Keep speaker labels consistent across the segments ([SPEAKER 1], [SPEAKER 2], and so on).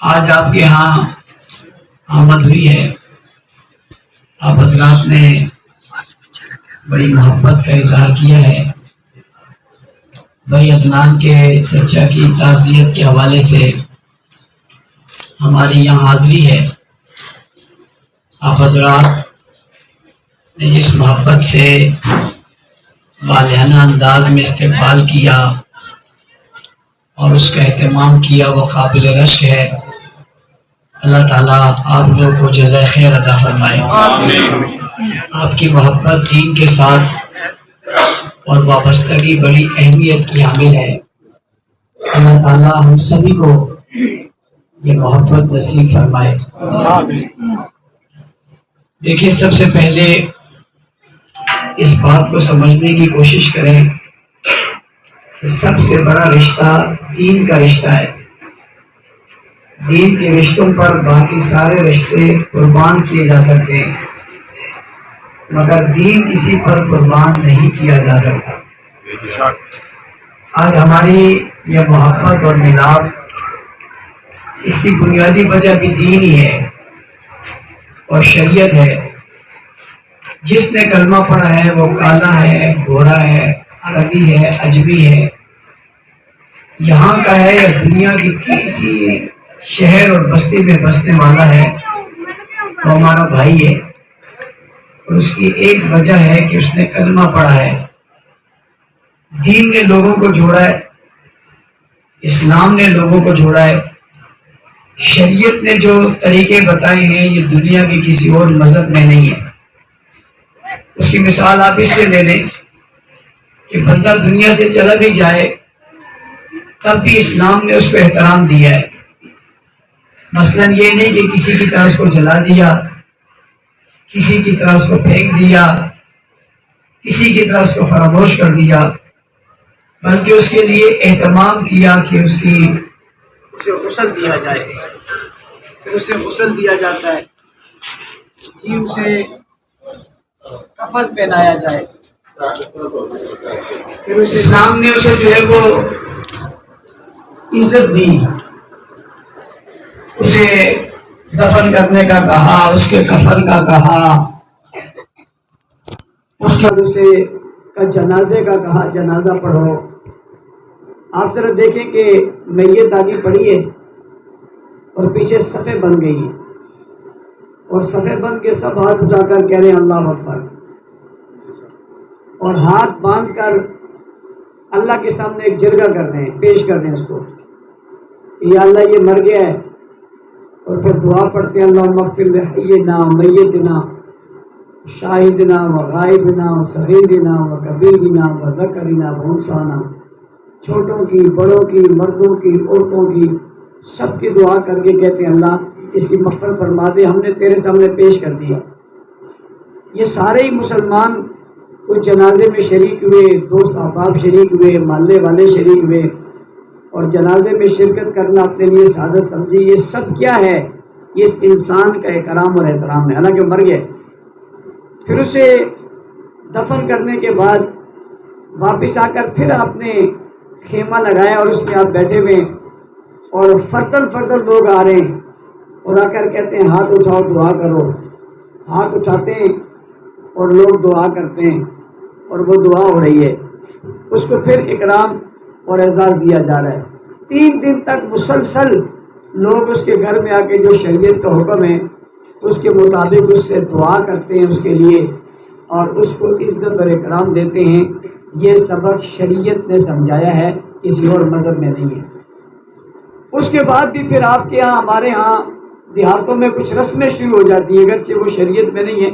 [SPEAKER 1] آج آپ کے ہاں آمد ہوئی ہے. آپ حضرات نے بڑی محبت کا اظہار کیا ہے. بھائی عدنان کے چچا کی تعزیت کے حوالے سے ہماری یہاں حاضری ہے. آپ حضرات نے جس محبت سے والہانہ انداز میں استقبال کیا اور اس کا اہتمام کیا وہ قابل رشک ہے. اللہ تعالیٰ آپ لوگوں کو جزائے خیر عطا فرمائے. آپ کی محبت دین کے ساتھ اور وابستگی بڑی اہمیت کی حامل ہے. اللہ تعالیٰ ہم سبھی کو یہ محبت نصیب فرمائے. دیکھیں، سب سے پہلے اس بات کو سمجھنے کی کوشش کریں کہ سب سے بڑا رشتہ دین کا رشتہ ہے. دین کے رشتوں پر باقی سارے رشتے قربان کیے جا سکتے ہیں، مگر دین کسی پر قربان نہیں کیا جا سکتا. آج ہماری یہ محبت اور ملاپ، اس کی بنیادی وجہ بھی دین ہی ہے اور شریعت ہے. جس نے کلمہ پڑھا ہے وہ کالا ہے، گورا ہے، عربی ہے، اجمی ہے، یہاں کا ہے یا دنیا کی کسی شہر اور بستی میں بسنے والا ہے، وہ ہمارا بھائی ہے. اور اس کی ایک وجہ ہے کہ اس نے کلمہ پڑھا ہے. دین نے لوگوں کو جوڑا ہے، اسلام نے لوگوں کو جوڑا ہے. شریعت نے جو طریقے بتائے ہیں یہ دنیا کے کسی اور مذہب میں نہیں ہے. اس کی مثال آپ اس سے لے لیں کہ بندہ دنیا سے چلا بھی جائے تب بھی اسلام نے اس کو احترام دیا ہے. مثلا یہ نہیں کہ کسی کی طرح اس کو جلا دیا، کسی کی طرح اس کو پھینک دیا، کسی کی طرح اس کو فراموش کر دیا، بلکہ اس کے لیے اہتمام کیا کہ اسے غسل دیا جائے. پھر اسے غسل دیا جاتا ہے، جی اسے کفن پہنایا جائے. پھر اس اسلام نے اسے جو ہے وہ عزت دی، اسے دفن کرنے کا کہا، اس کے کفن کا کہا، اس کا اسے جنازے کا کہا، جنازہ پڑھو. آپ ذرا دیکھیں کہ میت آگے پڑی ہے اور پیچھے صفیں بن گئی ہیں، اور صفیں بن کے سب ہاتھ اٹھا کر کہہ رہے ہیں اللہ اکبر، اور ہاتھ باندھ کر اللہ کے سامنے ایک جرگہ کر رہے ہیں، پیش کر رہے ہیں اس کو، یا اللہ یہ مر گیا ہے. اور پھر دعا پڑھتے ہیں اللہم اغفر لحینا و میتنا شاہدنا و غائبنا و صغیرنا و کبیرنا و ذکرنا و انثانا، چھوٹوں کی، بڑوں کی، مردوں کی، عورتوں کی، سب کی دعا کر کے کہتے ہیں اللہ اس کی مغفرت فرما دے، ہم نے تیرے سامنے پیش کر دیا. یہ سارے ہی مسلمان اس جنازے میں شریک ہوئے، دوست احباب شریک ہوئے، محلے والے شریک ہوئے، اور جنازے میں شرکت کرنا اپنے لیے سعادت سمجھی. یہ سب کیا ہے؟ یہ اس انسان کا اکرام اور احترام ہے، حالانکہ مر گئے. پھر اسے دفن کرنے کے بعد واپس آ کر پھر آپ نے خیمہ لگایا اور اس میں آپ بیٹھے ہوئے، اور فردن فردن لوگ آ رہے ہیں اور آ کر کہتے ہیں ہاتھ اٹھاؤ دعا کرو. ہاتھ اٹھاتے ہیں اور لوگ دعا کرتے ہیں اور وہ دعا ہو رہی ہے. اس کو پھر اکرام اور اعزاز دیا جا رہا ہے. 3 دن تک مسلسل لوگ اس کے گھر میں آ کے جو شریعت کا حکم ہے اس کے مطابق اس سے دعا کرتے ہیں اس کے لیے، اور اس کو عزت اور اکرام دیتے ہیں. یہ سبق شریعت نے سمجھایا ہے، کسی اور مذہب میں نہیں ہے. اس کے بعد بھی پھر آپ کے ہاں، ہمارے ہاں دیہاتوں میں کچھ رسمیں شروع ہو جاتی ہیں، اگرچہ وہ شریعت میں نہیں ہے،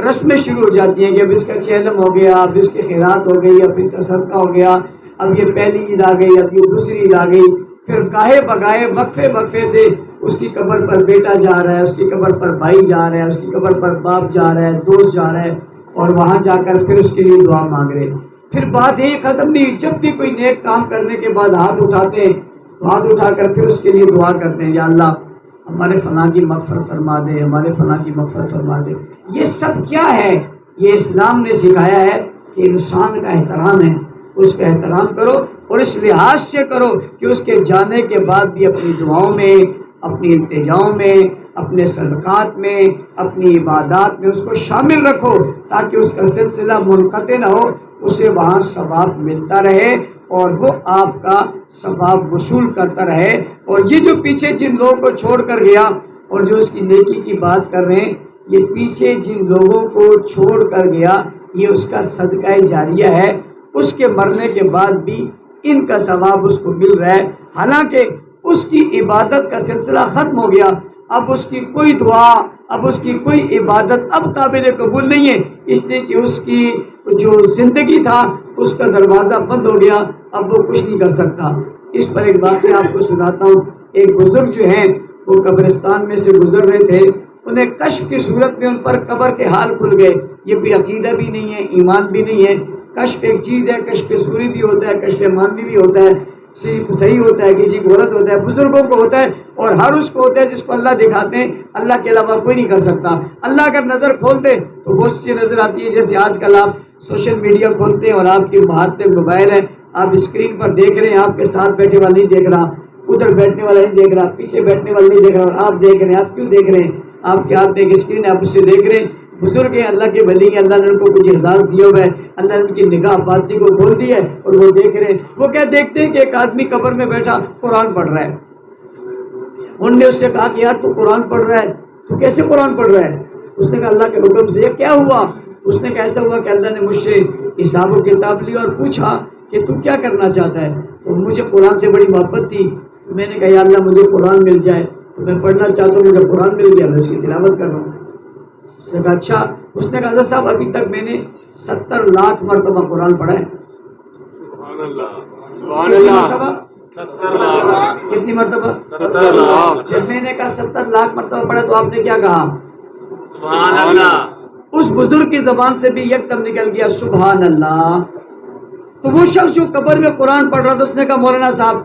[SPEAKER 1] رسمیں شروع ہو جاتی ہیں کہ اب اس کا چہلم ہو گیا، اب اس کی خیرات ہو گئی، اب اس کا صدقہ ہو گیا، اب یہ پہلی عید آ گئی، اب یہ دوسری عید آ گئی. پھر گاہے بگاہے وقفے سے اس کی قبر پر بیٹا جا رہا ہے، اس کی قبر پر بھائی جا رہا ہے، اس کی قبر پر باپ جا رہا ہے، دوست جا رہا ہے، اور وہاں جا کر پھر اس کے لیے دعا مانگ رہے. پھر بات یہی ختم نہیں، جب بھی کوئی نیک کام کرنے کے بعد ہاتھ اٹھاتے ہیں تو ہاتھ اٹھا کر پھر اس کے لیے دعا کرتے ہیں یا اللہ ہمارے فلاں کی مغفرت فرما دے، ہمارے فلاں کی مغفرت فرما دے. یہ سب کیا ہے؟ یہ اسلام نے سکھایا ہے کہ انسان کا احترام ہے، اس کا احترام کرو اور اس لحاظ سے کرو کہ اس کے جانے کے بعد بھی اپنی دعاؤں میں اپنی التجاؤں میں، اپنے صدقات میں، اپنی عبادات میں اس کو شامل رکھو تاکہ اس کا سلسلہ منقطع نہ ہو، اسے وہاں ثواب ملتا رہے اور وہ آپ کا ثواب وصول کرتا رہے۔ اور یہ جو پیچھے جن لوگوں کو چھوڑ کر گیا اور جو اس کی نیکی کی بات کر رہے ہیں، یہ پیچھے جن لوگوں کو چھوڑ کر گیا یہ اس کا صدقہ جاریہ ہے، اس کے مرنے کے بعد بھی ان کا ثواب اس کو مل رہا ہے، حالانکہ اس کی عبادت کا سلسلہ ختم ہو گیا، اب اس کی کوئی دعا، اب اس کی کوئی عبادت اب قابل قبول نہیں ہے، اس لیے کہ اس کی جو زندگی تھا اس کا دروازہ بند ہو گیا، اب وہ کچھ نہیں کر سکتا۔ اس پر ایک بات میں آپ کو سناتا ہوں۔ ایک بزرگ جو ہیں وہ قبرستان میں سے گزر رہے تھے، انہیں کشف کی صورت میں ان پر قبر کے حال کھل گئے۔ یہ کوئی عقیدہ بھی نہیں ہے، ایمان بھی نہیں ہے، کشف ایک چیز ہے، کشف سوری بھی ہوتا ہے، کشف مانوی بھی ہوتا ہے، کسی کو صحیح ہوتا ہے، کسی کو غلط ہوتا ہے، بزرگوں کو ہوتا ہے اور ہر اس کو ہوتا ہے جس کو اللہ دکھاتے ہیں، اللہ کے علاوہ کوئی نہیں کر سکتا۔ اللہ اگر نظر کھول دے تو بہت سی نظر آتی ہے، جیسے آج کل آپ سوشل میڈیا کھولتے ہیں اور آپ کے ہاتھ میں موبائل ہے، آپ اسکرین پر دیکھ رہے ہیں، آپ کے ساتھ بیٹھے والا نہیں دیکھ رہا، ادھر بیٹھنے والا نہیں دیکھ رہا، پیچھے بیٹھنے والا نہیں دیکھ رہا، اور آپ دیکھ رہے ہیں۔ آپ کیوں دیکھ رہے ہیں؟ آپ کے ہاتھ میں ایک اسکرین ہے، آپ اس سے دیکھ رہے ہیں۔ بزرگ ہیں، اللہ کے ولی ہیں، اللہ نے ان کو کچھ اعزاز دیا ہوا ہے، اللہ نے ان کی نگاہ باطنی کو کھول دی ہے اور وہ دیکھ رہے ہیں۔ وہ کیا دیکھتے ہیں کہ ایک آدمی قبر میں بیٹھا قرآن پڑھ رہا ہے۔ انہوں نے اس سے کہا کہ یار تو قرآن پڑھ رہا ہے، تو کیسے قرآن پڑھ رہا ہے؟ اس نے کہا اللہ کے حکم سے۔ یہ کیا ہوا؟ اس نے کہا ایسا ہوا کہ اللہ نے مجھ سے حساب و کتاب لی اور پوچھا کہ تو کیا کرنا چاہتا ہے؟ تو مجھے قرآن سے بڑی محبت تھی، تو میں نے کہا یا اللہ مجھے قرآن مل جائے تو میں پڑھنا چاہتا ہوں، مجھے قرآن مل گیا، میں اس کی تلاوت کر رہا ہوں۔ اس نے کہا اچھا۔ اس نے کہا حضرت صاحب ابھی تک میں نے 70 لاکھ مرتبہ قرآن پڑھا ہے۔
[SPEAKER 2] سبحان اللہ، سبحان اللہ، 70 لاکھ،
[SPEAKER 1] کتنی مرتبہ؟
[SPEAKER 2] 70 لاکھ۔
[SPEAKER 1] جب میں نے کہا 70 لاکھ مرتبہ پڑھا تو آپ نے کیا کہا؟
[SPEAKER 2] سبحان اللہ۔
[SPEAKER 1] اس بزرگ کی زبان سے بھی یکدم نکل گیا سبحان اللہ۔ تو وہ شخص جو قبر میں قرآن پڑھ رہا تھا اس نے کہا مولانا صاحب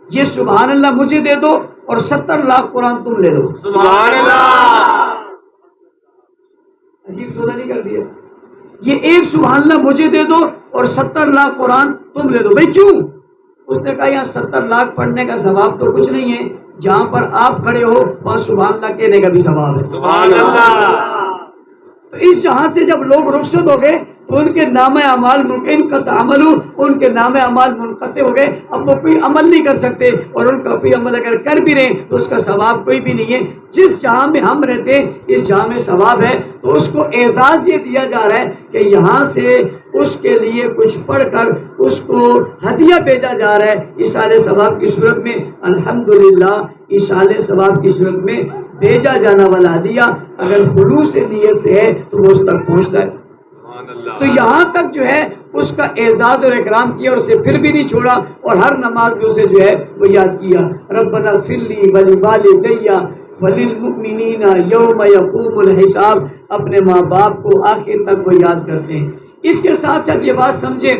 [SPEAKER 1] یہ سبحان اللہ مجھے دے دو اور 70 لاکھ قرآن تم لے لو۔
[SPEAKER 2] سبحان اللہ۔
[SPEAKER 1] عجیب سودا نہیں کر دیا؟ یہ ایک سبحان اللہ مجھے دے دو اور 70 لاکھ قرآن تم لے لو۔ بھائی کیوں؟ اس نے کہا یہاں 70 لاکھ پڑھنے کا ثواب تو کچھ نہیں ہے، جہاں پر آپ کھڑے ہو وہاں سبحان اللہ کہنے کا بھی ثواب ہے۔
[SPEAKER 2] سبحان اللہ۔
[SPEAKER 1] تو اس جہاں سے جب لوگ رخصت ہو گئے تو ان کے نام اعمال ان کے نام اعمال منقطع ہو گئے، اب وہ کوئی عمل نہیں کر سکتے، اور ان کا کوئی عمل اگر کر بھی رہے تو اس کا ثواب کوئی بھی نہیں ہے۔ جس جہاں میں ہم رہتے ہیں اس جہاں میں ثواب ہے، تو اس کو اعزاز یہ دیا جا رہا ہے کہ یہاں سے اس کے لیے کچھ پڑھ کر اس کو ہدیہ بھیجا جا رہا ہے ایصال ثواب کی صورت میں۔ الحمدللہ ایصال ثواب کی صورت میں بھیجا جانا والا ہدیہ اگر خلوص نیت سے ہے تو وہ اس تک پہنچتا ہے۔ تو یہاں تک جو ہے اس کا اعزاز اور اکرام کیا اور اسے پھر بھی نہیں چھوڑا، اور ہر نماز میں اسے جو ہے وہ یاد کیا ربنا اغفر لی ولوالدی وللمؤمنین یوم یقوم الحساب۔ اپنے ماں باپ کو آخر تک وہ یاد کرتے ہیں۔ اس کے ساتھ ساتھ یہ بات سمجھیں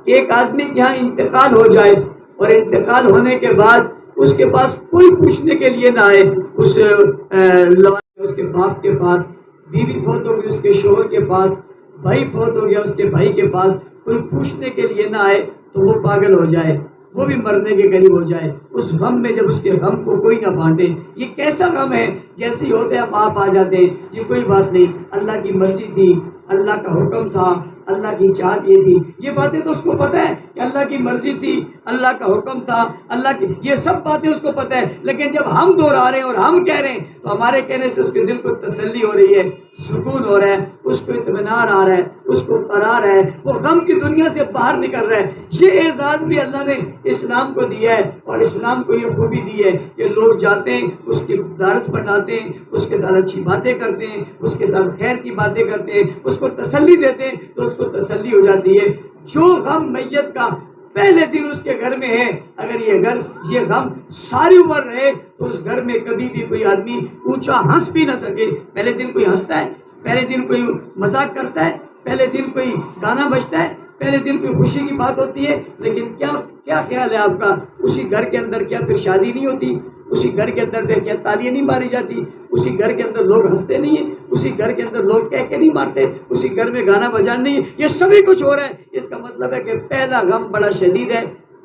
[SPEAKER 1] کہ ایک آدمی کے یہاں انتقال ہو جائے اور انتقال ہونے کے بعد اس کے پاس کوئی پوچھنے کے لیے نہ آئے، اس کے باپ کے پاس، بیوی فوت ہو گئی اس کے شوہر کے پاس، بھائی فوت ہو گیا اس کے بھائی کے پاس، کوئی پوچھنے کے لیے نہ آئے تو وہ پاگل ہو جائے، وہ بھی مرنے کے قریب ہو جائے۔ اس غم میں جب اس کے غم کو کوئی نہ بانٹے، یہ کیسا غم ہے؟ جیسے ہی ہوتے ہم آپ آ جاتے ہیں جی کوئی بات نہیں، اللہ کی مرضی تھی، اللہ کا حکم تھا، اللہ کی چاہت یہ تھی۔ یہ باتیں تو اس کو پتہ ہے کہ اللہ کی مرضی تھی، اللہ کا حکم تھا، اللہ کی یہ سب باتیں اس کو پتہ ہے، لیکن جب ہم دہرا رہے ہیں اور ہم کہہ رہے ہیں تو ہمارے کہنے سے اس کے دل کو تسلی ہو رہی ہے، سکون ہو رہا ہے، اس کو اطمینان آ رہا ہے، اس کو قرار ہے، وہ غم کی دنیا سے باہر نکل رہا ہے۔ یہ اعزاز بھی اللہ نے اسلام کو دیا ہے، اور اسلام کو یہ خوبی دی ہے کہ لوگ جاتے ہیں اس کی درس پڑھاتے ہیں، اس کے ساتھ اچھی باتیں کرتے ہیں، اس کے ساتھ خیر کی باتیں کرتے ہیں، اس کو تسلی دیتے ہیں تو اس کو تسلی ہو جاتی ہے۔ جو غم میت کا پہلے دن اس کے گھر میں ہے، اگر یہ غم ساری عمر رہے تو اس گھر میں کبھی بھی کوئی آدمی اونچا ہنس بھی نہ سکے۔ پہلے دن کوئی ہنستا ہے، پہلے دن کوئی مذاق کرتا ہے، پہلے دن کوئی گانا بجتا ہے، پہلے دن کوئی خوشی کی بات ہوتی ہے، لیکن کیا خیال ہے آپ کا اسی گھر کے اندر کیا پھر شادی نہیں ہوتی؟ اسی گھر کے اندر کیا تالیاں نہیں ماری جاتی؟ اسی گھر کے اندر لوگ ہنستے نہیں ہیں؟ اسی گھر کے اندر لوگ کہہ کے نہیں مارتے؟ اسی گھر میں گانا بجانا نہیں ہے؟ یہ سبھی کچھ ہو رہا ہے۔ اس کا مطلب ہے کہ پہلا غم بڑا شدید ہے،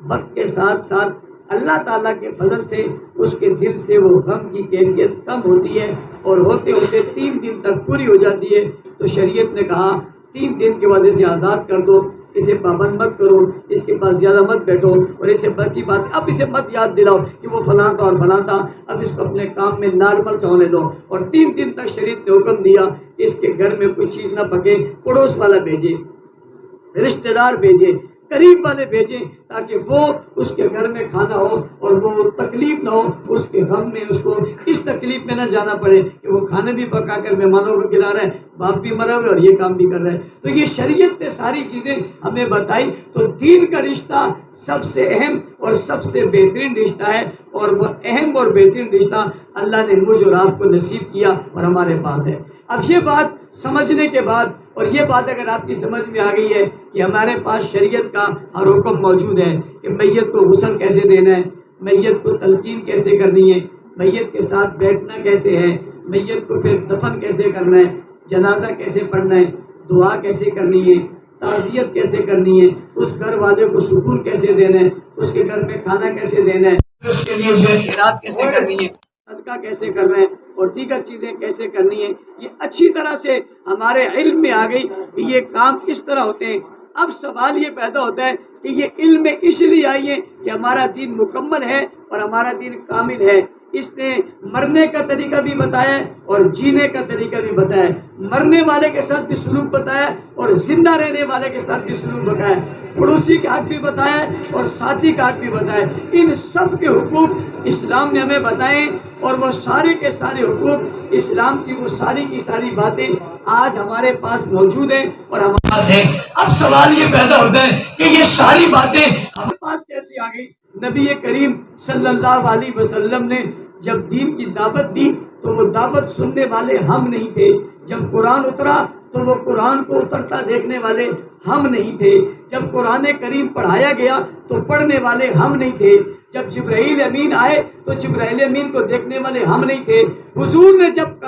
[SPEAKER 1] وقت کے ساتھ ساتھ اللہ تعالیٰ کے فضل سے اس کے دل سے وہ غم کی کیفیت کم ہوتی ہے اور ہوتے ہوتے 3 دن تک پوری ہو جاتی ہے. تو شریعت نے کہا 3 دن کے بعد اسے آزاد کر دو، اسے پابند مت کرو، اس کے پاس زیادہ مت بیٹھو، اور اسے باقی بات اب اسے مت یاد دلاؤ کہ وہ فلاں تھا اور فلاں تھا. اب اس کو اپنے کام میں نارمل سے ہونے دو. اور 3 دن تک شریعت نے حکم دیا کہ اس کے گھر میں کوئی چیز نہ پکے، پڑوس والا بھیجے، رشتہ دار بھیجے، قریب والے بھیجیں، تاکہ وہ اس کے گھر میں کھانا ہو اور وہ تکلیف نہ ہو، اس کے غم میں اس کو اس تکلیف میں نہ جانا پڑے کہ وہ کھانے بھی پکا کر مہمانوں کو کھلا رہا ہے، باپ بھی مرا ہوا ہے اور یہ کام بھی کر رہا ہے. تو یہ شریعت نے ساری چیزیں ہمیں بتائی. تو دین کا رشتہ سب سے اہم اور سب سے بہترین رشتہ ہے، اور وہ اہم اور بہترین رشتہ اللہ نے مجھ اور آپ کو نصیب کیا اور ہمارے پاس ہے. اب یہ بات سمجھنے کے بعد، اور یہ بات اگر آپ کی سمجھ میں آ گئی ہے کہ ہمارے پاس شریعت کا ہر حکم موجود ہے کہ میت کو غسل کیسے دینا ہے، میت کو تلقین کیسے کرنی ہے، میت کے ساتھ بیٹھنا کیسے ہے، میت کو پھر دفن کیسے کرنا ہے، جنازہ کیسے پڑھنا ہے، دعا کیسے کرنی ہے، تعزیت کیسے کرنی ہے، اس گھر والے کو سکون کیسے دینا ہے، اس کے گھر میں کھانا کیسے دینا ہے، اس کے لیے خیرات کیسے کرنی ہے، صدقہ کیسے کرنا ہے، اور دیگر چیزیں کیسے کرنی ہے، یہ اچھی طرح سے ہمارے علم میں آ گئی کہ یہ کام کس طرح ہوتے ہیں. اب سوال یہ پیدا ہوتا ہے کہ یہ علم میں اس لیے آئی ہے کہ ہمارا دین مکمل ہے اور ہمارا دین کامل ہے. اس نے مرنے کا طریقہ بھی بتایا اور جینے کا طریقہ بھی بتایا، مرنے والے کے ساتھ بھی سلوک بتایا اور زندہ رہنے والے کے ساتھ بھی سلوک بتایا، پڑوسی کا حق بھی بتایا اور ساتھی کا حق بھی بتایا. ان سب کے حقوق اسلام نے ہمیں بتائے، اور وہ سارے کے سارے حقوق اسلام کی وہ ساری کی ساری باتیں آج ہمارے پاس موجود ہیں اور ہمارے پاس ہے. اب سوال یہ پیدا ہوتا ہے کہ یہ ساری باتیں ہمارے پاس کیسے آ گئی؟ نبی کریم صلی اللہ علیہ وسلم نے جب دین کی دعوت دی تو وہ دعوت سننے والے ہم نہیں تھے. جب قرآن اترا تو وہ قرآن کو اترتا دیکھنے والے ہم نہیں تھے. جب قرآن کریم پڑھایا گیا تو پڑھنے والے ہم نہیں تھے. جب جبرائیل امین آئے تو جبرائیل امین کو دیکھنے والے ہم نہیں تھے. حضور نے جب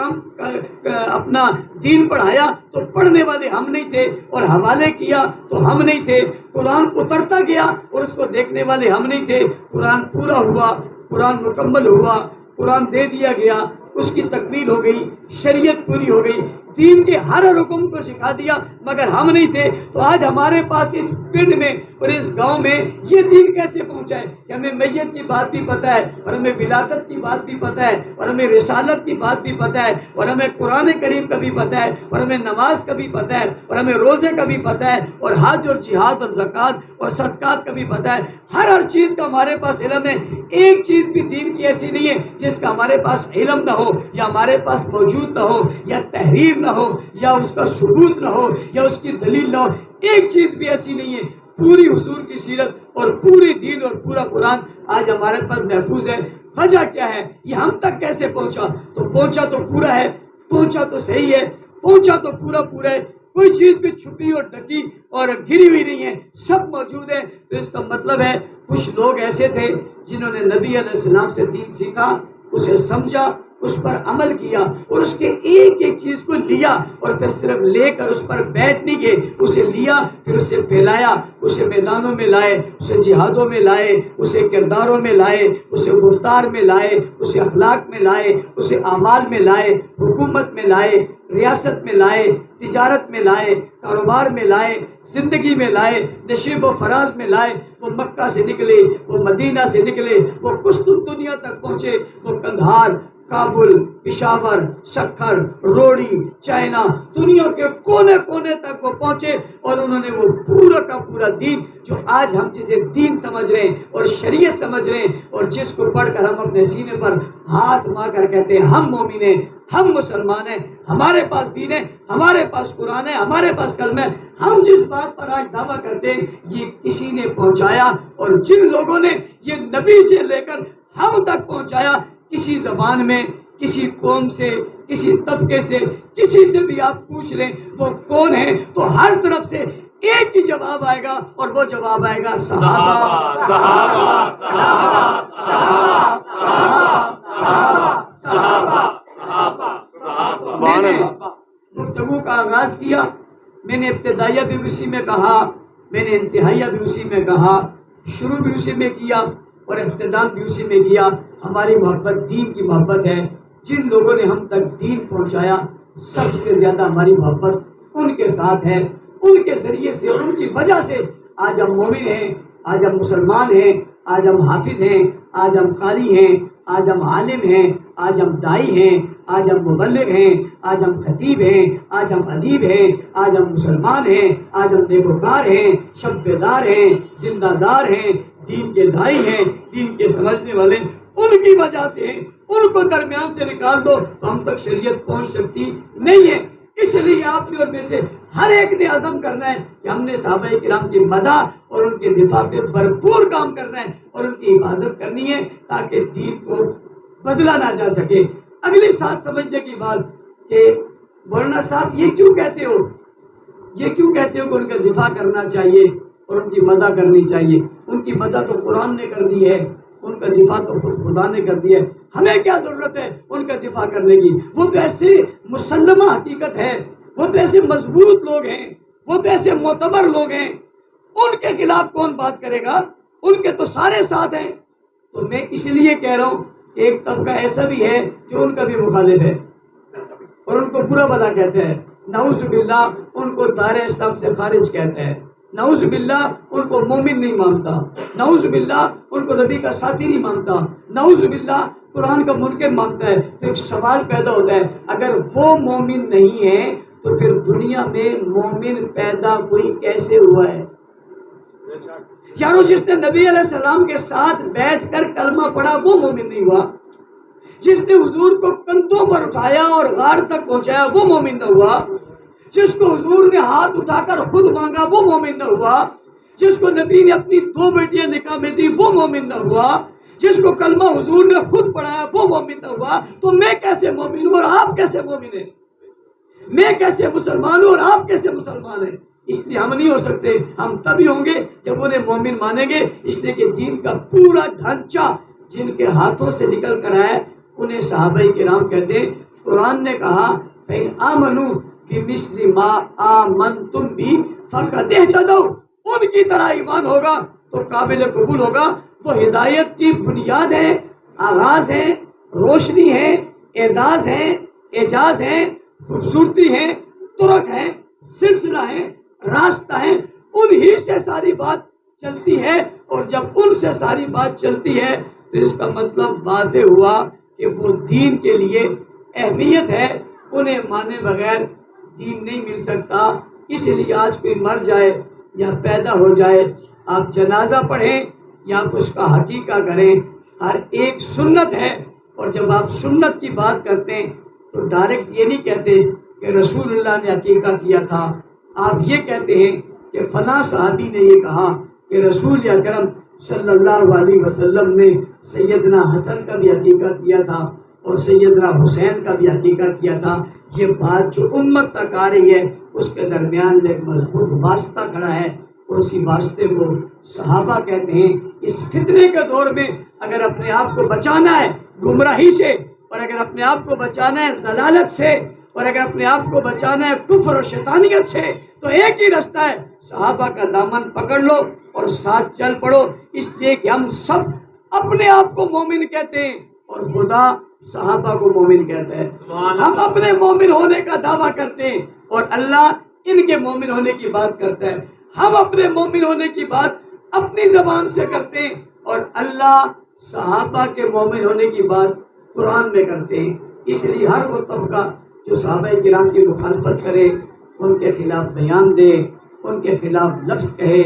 [SPEAKER 1] اپنا دین پڑھایا تو پڑھنے والے ہم نہیں تھے اور حوالے کیا تو ہم نہیں تھے. قرآن اترتا گیا اور اس کو دیکھنے والے ہم نہیں تھے. قرآن پورا ہوا، قرآن مکمل ہوا، قرآن دے دیا گیا، اس کی تکمیل ہو گئی، شریعت پوری ہو گئی، دین کے ہر حکم کو سکھا دیا، مگر ہم نہیں تھے. تو آج ہمارے پاس اس پنڈ میں اور اس گاؤں میں یہ دین کیسے پہنچا ہے کہ ہمیں میت کی بات بھی پتہ ہے اور ہمیں ولادت کی بات بھی پتہ ہے اور ہمیں رسالت کی بات بھی پتہ ہے اور ہمیں قرآن کریم کا بھی پتہ ہے اور ہمیں نماز کا بھی پتہ ہے اور ہمیں روزے کا بھی پتہ ہے اور حج اور جہاد اور زکوٰۃ اور صدقات کا بھی پتہ ہے. ہر چیز کا ہمارے پاس علم ہے. ایک چیز بھی دین کی ایسی نہیں ہے جس کا ہمارے پاس علم نہ ہو یا ہمارے پاس موجود نہ ہو یا تحریر نہ ہو یا اس کا ثبوت نہ ہو یا اس کی دلیل نہ ہو. ایک چیز بھی ایسی نہیں ہے. پوری حضور کی سیرت اور پوری دین اور پورا قرآن آج ہمارے پاس محفوظ ہے. وجہ کیا ہے؟ یہ ہم تک کیسے پہنچا؟ تو پہنچا تو پورا ہے، پہنچا تو صحیح ہے، پہنچا تو پورا ہے. کوئی چیز بھی چھپی اور ڈکی اور گری ہوئی نہیں ہے، سب موجود ہے. تو اس کا مطلب ہے کچھ لوگ ایسے تھے جنہوں نے نبی علیہ السلام سے دین سیکھا، اسے سمجھا، اس پر عمل کیا اور اس کے ایک ایک چیز کو لیا اور پھر صرف لے کر اس پر بیٹھ نہیں گئے، اسے لیا پھر اسے پھیلایا، اسے میدانوں میں لائے، اسے جہادوں میں لائے، اسے کرداروں میں لائے، اسے گفتار میں لائے، اسے اخلاق میں لائے، اسے اعمال میں لائے، حکومت میں لائے، ریاست میں لائے، تجارت میں لائے، کاروبار میں لائے، زندگی میں لائے، نشیب و فراز میں لائے. وہ مکہ سے نکلے، وہ مدینہ سے نکلے، وہ قسطنطنیہ تک پہنچے، وہ قندھار، کابل، پشاور، سکھر، روڑی، چائنا، دنیا کے کونے کونے تک وہ پہنچے اور انہوں نے وہ پورا کا پورا دین جو آج ہم جسے دین سمجھ رہے ہیں اور شریعت سمجھ رہے ہیں اور جس کو پڑھ کر ہم اپنے سینے پر ہاتھ مار کر کہتے ہیں ہم مومن ہیں، ہم مسلمان ہیں، ہمارے پاس دین ہے، ہمارے پاس قرآن ہے، ہمارے پاس کلمہ ہے. ہم جس بات پر آج دعویٰ کرتے ہیں یہ کسی نے پہنچایا، اور جن لوگوں نے یہ نبی سے لے کر ہم تک پہنچایا، کسی زبان میں، کسی قوم سے، کسی طبقے سے، کسی سے بھی آپ پوچھ لیں وہ کون ہے تو ہر طرف سے ایک ہی جواب آئے گا، اور وہ جواب آئے گا صحابہ صحابہ صحابہ صحابہ صحابہ. میں نے گفتگو کا آغاز کیا، میں نے ابتدائیہ بھی اسی میں کہا، میں نے انتہائیہ بھی اسی میں کہا، شروع بھی اسی میں کیا. اور اختتام بھی اسی میں کیا. ہماری محبت دین کی محبت ہے. جن لوگوں نے ہم تک دین پہنچایا سب سے زیادہ ہماری محبت ان کے ساتھ ہے. ان کے ذریعے سے، ان کی وجہ سے آج ہم مومن ہیں، آج ہم مسلمان ہیں، آج ہم حافظ ہیں، آج ہم قاری ہیں، آج ہم عالم ہیں، آج ہم دائی ہیں، آج ہم مبلغ ہیں، آج ہم خطیب ہیں، آج ہم ادیب ہیں، آج ہم مسلمان ہیں، آج ہم نیکوکار ہیں، شب بیدار ہیں، زندہ دار ہیں، دین کے دائی ہیں، دین کے سمجھنے والے. ان کی وجہ سے ہیں. ان کو درمیان سے نکال دو تو ہم تک شریعت پہنچ سکتی نہیں ہے. اس لیے آپ نے اور میں سے ہر ایک نے عزم کرنا ہے کہ ہم نے صحابہ کرام کی مدح اور ان کے دفاع پہ بھرپور کام کرنا ہے اور ان کی حفاظت کرنی ہے تاکہ دین کو بدلا نہ جا سکے. اگلی ساتھ سمجھنے کی بات کہ مولانا صاحب یہ کیوں کہتے ہو کہ ان کا دفاع کرنا چاہیے اور ان کی مدح کرنی چاہیے. ان کی مدح تو قرآن نے کر دی ہے، ان کا دفاع تو خود خدا نے کر دیا ہے. ہمیں کیا ضرورت ہے ان کا دفاع کرنے کی؟ وہ تو ایسے مسلمہ حقیقت ہے، وہ تو ایسے مضبوط لوگ ہیں، وہ تو ایسے معتبر لوگ ہیں. ان کے خلاف کون بات کرے گا؟ ان کے تو سارے ساتھ ہیں. تو میں اس لیے کہہ رہا ہوں کہ ایک طبقہ ایسا بھی ہے جو ان کا بھی مخالف ہے اور ان کو برا بھلا کہتے ہیں. نعوذ باللہ ان کو دائرہ اسلام سے خارج کہتے ہیں. نعوذ باللہ ان کو مومن نہیں مانتا. نعوذ باللہ ان کو نبی کا ساتھی نہیں مانتا. نعوذ باللہ قرآن کا منکر مانتا ہے. تو ایک سوال پیدا ہوتا ہے، اگر وہ مومن نہیں ہے تو پھر دنیا میں مومن پیدا کوئی کیسے ہوا ہے؟ یارو جس نے نبی علیہ السلام کے ساتھ بیٹھ کر کلمہ پڑھا وہ مومن نہیں ہوا. جس نے حضور کو کندھوں پر اٹھایا اور غار تک پہنچایا وہ مومن نہ ہوا. جس کو حضور نے ہاتھ اٹھا کر خود مانگا وہ مومن نہ ہوا. جس کو نبی نے اپنی 2 بیٹیاں نکاح میں دی وہ مومن نہ ہوا. جس کو کلمہ حضور نے خود پڑھایا وہ مومن نہ ہوا. تو میں کیسے مومن ہوں اور آپ کیسے مومن ہیں؟ میں کیسے مسلمان ہوں اور آپ کیسے مسلمان ہیں؟ اس لیے ہم نہیں ہو سکتے. ہم تبھی ہوں گے جب انہیں مومن مانیں گے. اس لیے کہ دین کا پورا ڈھانچہ جن کے ہاتھوں سے نکل کر آیا انہیں صحابہ کرام کہتے ہیں. قرآن نے کہا فَإِنْ آمَنُوا بِمِثْلِ مَا آمَنْتُمْ بِهِ فَقَدِ اهْتَدَوْا. ان کی طرح ایمان ہوگا تو قابل قبول ہوگا. وہ ہدایت کی بنیاد ہے، آغاز ہے، روشنی ہے، اعزاز ہے، اعجاز ہے، خوبصورتی ہے، ترک ہے، سلسلہ ہے، راستہ ہے. انہی سے ساری بات چلتی ہے اور جب ان سے ساری بات چلتی ہے تو اس کا مطلب واضح ہوا کہ وہ دین کے لیے اہمیت ہے. انہیں مانے بغیر دین نہیں مل سکتا. اس لیے آج کوئی مر جائے یا پیدا ہو جائے، آپ جنازہ پڑھیں یا آپ اس کا حقیقہ کریں، ہر ایک سنت ہے. اور جب آپ سنت کی بات کرتے ہیں تو ڈائریکٹ یہ نہیں کہتے کہ رسول اللہ نے عقیقہ کیا تھا. آپ یہ کہتے ہیں کہ فلاں صحابی نے یہ کہا کہ رسول اکرم صلی اللہ علیہ وسلم نے سیدنا حسن کا بھی عقیقہ کیا تھا اور سیدنا حسین کا بھی عقیقہ کیا تھا. یہ بات جو امت تک آ رہی ہے اس کے درمیان میں ایک مضبوط واسطہ کھڑا ہے اور اسی واسطے کو صحابہ کہتے ہیں. اس فتنے کے دور میں اگر اپنے آپ کو بچانا ہے گمراہی سے، اور اگر اپنے آپ کو بچانا ہے ضلالت سے، اور اگر اپنے آپ کو بچانا ہے کفر اور شیطانیت سے، تو ایک ہی رستہ ہے، صحابہ کا دامن پکڑ لو اور ساتھ چل پڑو. اس لیے کہ ہم سب اپنے آپ کو مومن کہتے ہیں اور خدا صحابہ کو مومن کہتا ہے. ہم اپنے مومن ہونے کا دعویٰ کرتے ہیں اور اللہ ان کے مومن ہونے کی بات کرتا ہے. ہم اپنے مومن ہونے کی بات اپنی زبان سے کرتے ہیں اور اللہ صحابہ کے مومن ہونے کی بات قرآن میں کرتے ہیں. اس لیے ہر وہ طبقہ جو صحابہ کرام کی مخالفت کرے، ان کے خلاف بیان دے، ان کے خلاف لفظ کہے،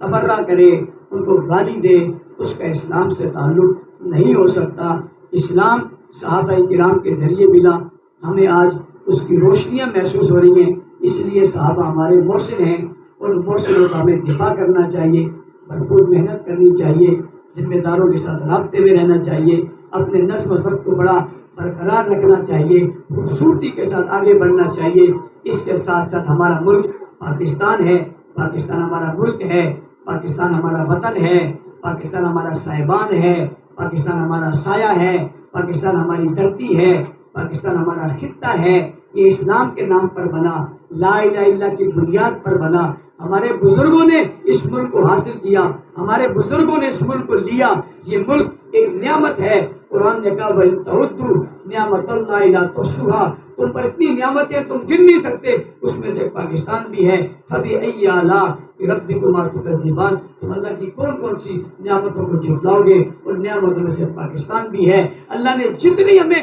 [SPEAKER 1] تبرہ کرے، ان کو گالی دے، اس کا اسلام سے تعلق نہیں ہو سکتا. اسلام صحابہ کرام کے ذریعے ملا، ہمیں آج اس کی روشنیاں محسوس ہو رہی ہیں. اس لیے صحابہ ہمارے محسن ہیں، اور محسنوں کا ہمیں دفاع کرنا چاہیے، بھرپور محنت کرنی چاہیے، ذمہ داروں کے ساتھ رابطے میں رہنا چاہیے، اپنے نظم و ضبط کو بڑا برقرار رکھنا چاہیے، خوبصورتی کے ساتھ آگے بڑھنا چاہیے. اس کے ساتھ ساتھ ہمارا ملک پاکستان ہے، پاکستان ہمارا ملک ہے، پاکستان ہمارا وطن ہے، پاکستان ہمارا صاحبان ہے، پاکستان ہمارا سایہ ہے، پاکستان ہماری دھرتی ہے، پاکستان ہمارا خطہ ہے. یہ اسلام کے نام پر بنا، لا الہ الا اللہ کی بنیاد پر بنا. ہمارے بزرگوں نے اس ملک کو حاصل کیا، ہمارے بزرگوں نے اس ملک کو لیا. یہ ملک ایک نعمت ہے. قرآن نے کہا وَإِن تَعُدُّوا نِعْمَتَ اللَّهِ لَا تُحْصُوهَا، تم پر اتنی نعمتیں تم گن نہیں سکتے، اس میں سے پاکستان بھی ہے. فَبِأَيِّ آلَاءِ رَبِّكُمَا تُكَذِّبَانِ، تم اللہ کی کون کون سی نعمتوں کو جھٹلاؤ گے؟ ان نعمتوں میں سے پاکستان بھی ہے. اللہ نے جتنی ہمیں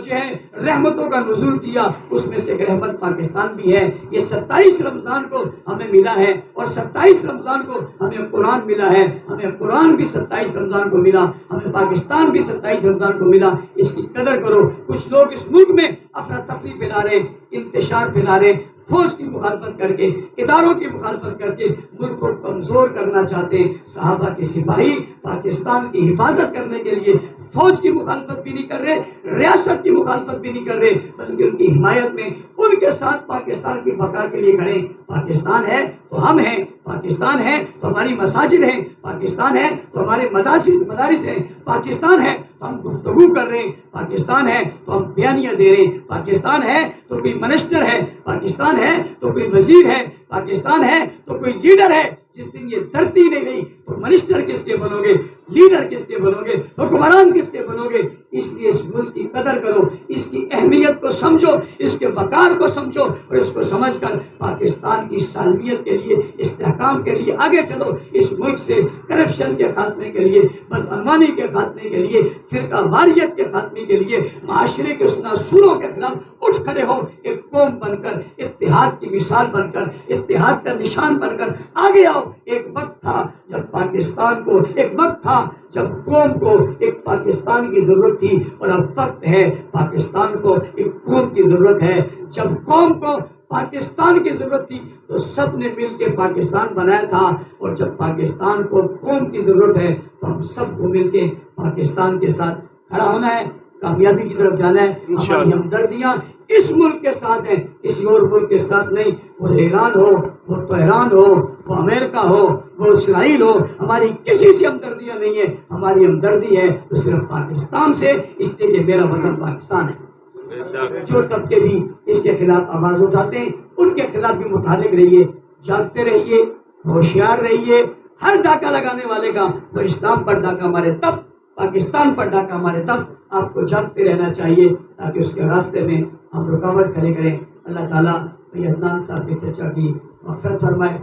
[SPEAKER 1] جو ہے رحمتوں کا نزول کیا، اس میں سے ایک رحمت پاکستان بھی ہے. یہ 27 رمضان کو ہمیں ملا ہے، اور 27 رمضان کو ہمیں قرآن ملا ہے. ہمیں قرآن بھی 27 رمضان کو ملا، ہمیں پاکستان بھی 27 رمضان کو ملا. اس کی قدر کرو. کچھ لوگ اس ملک میں افراتفری پھیلا رہے ہیں، انتشار پھیلا رہے ہیں، فوج کی مخالفت کر کے، اداروں کی مخالفت کر کے ملک کو کمزور کرنا چاہتے ہیں. صحابہ کے سپاہی پاکستان کی حفاظت کرنے کے لیے فوج کی مخالفت بھی نہیں کر رہے، ریاست کی مخالفت بھی نہیں کر رہے، بلکہ ان کی حمایت میں ان کے ساتھ پاکستان کی بقا کے لیے کھڑے. پاکستان ہے تو ہم ہیں، پاکستان ہے تو ہماری مساجد ہیں، پاکستان ہے تو ہمارے مدارس ہیں، پاکستان ہے تو ہم گفتگو کر رہے ہیں، پاکستان ہے تو ہم بیانیاں دے رہے ہیں، پاکستان ہے تو کوئی منسٹر ہے، پاکستان ہے تو کوئی وزیر ہے، پاکستان ہے تو کوئی لیڈر ہے. جس دن یہ دھرتی نہیں رہی تو منسٹر کس کے بنو گے، لیڈر کس کے بنو گے، حکمران کس کے بنو گے؟ اس لیے اس ملک کی قدر کرو، اس کی اہمیت کو سمجھو، اس کے وقار کو سمجھو، اور اس کو سمجھ کر پاکستان کی سالمیت کے لیے، استحکام کے لیے آگے چلو. اس ملک سے کرپشن کے خاتمے کے لیے، بدعنوانی کے خاتمے کے لیے، فرقہ واریت کے خاتمے کے لیے، معاشرے کے اس ناصوروں کے خلاف اٹھ کھڑے ہو. ایک قوم بن کر، اتحاد کی مثال بن کر، اتحاد کا نشان بن کر آگے آؤ. ایک وقت تھا جب پاکستان کو، ایک وقت تھا جب قوم کو ایک پاکستان کی ضرورت تھی، اور اب وقت ہے پاکستان کو ایک قوم کی ضرورت ہے. جب قوم کو پاکستان کی ضرورت تھی تو سب نے مل کے پاکستان بنایا تھا، اور جب پاکستان کو قوم کی ضرورت ہے تو ہم سب کو مل کے پاکستان کے ساتھ کھڑا ہونا ہے، کامیابی کی طرف جانا ہے. ہماری ہمدردیاں اس ملک کے ساتھ ہیں، کسی اور ملک کے ساتھ نہیں. وہ ایران ہو، وہ طہران ہو، وہ امریکہ ہو، وہ اسرائیل ہو، ہماری کسی سے ہمدردیاں نہیں ہیں. ہماری ہمدردی ہے تو صرف پاکستان سے، اس لیے کہ میرا وطن پاکستان ہے. جو طبقے بھی اس کے خلاف آواز اٹھاتے ہیں، ان کے خلاف بھی متحرک رہیے، جاگتے رہیے، ہوشیار رہیے. ہر ڈاکہ لگانے والے کا وہ اسلام پر ڈاکہ مارے تب، پاکستان پر ڈاکہ مارے تب. آپ کو جاگتے رہنا چاہیے تاکہ اس کے راستے میں ہم رکاوٹ کھڑے کریں. اللہ تعالیٰ عدنان صاحب کے چچا کی مغفرت فرمائے.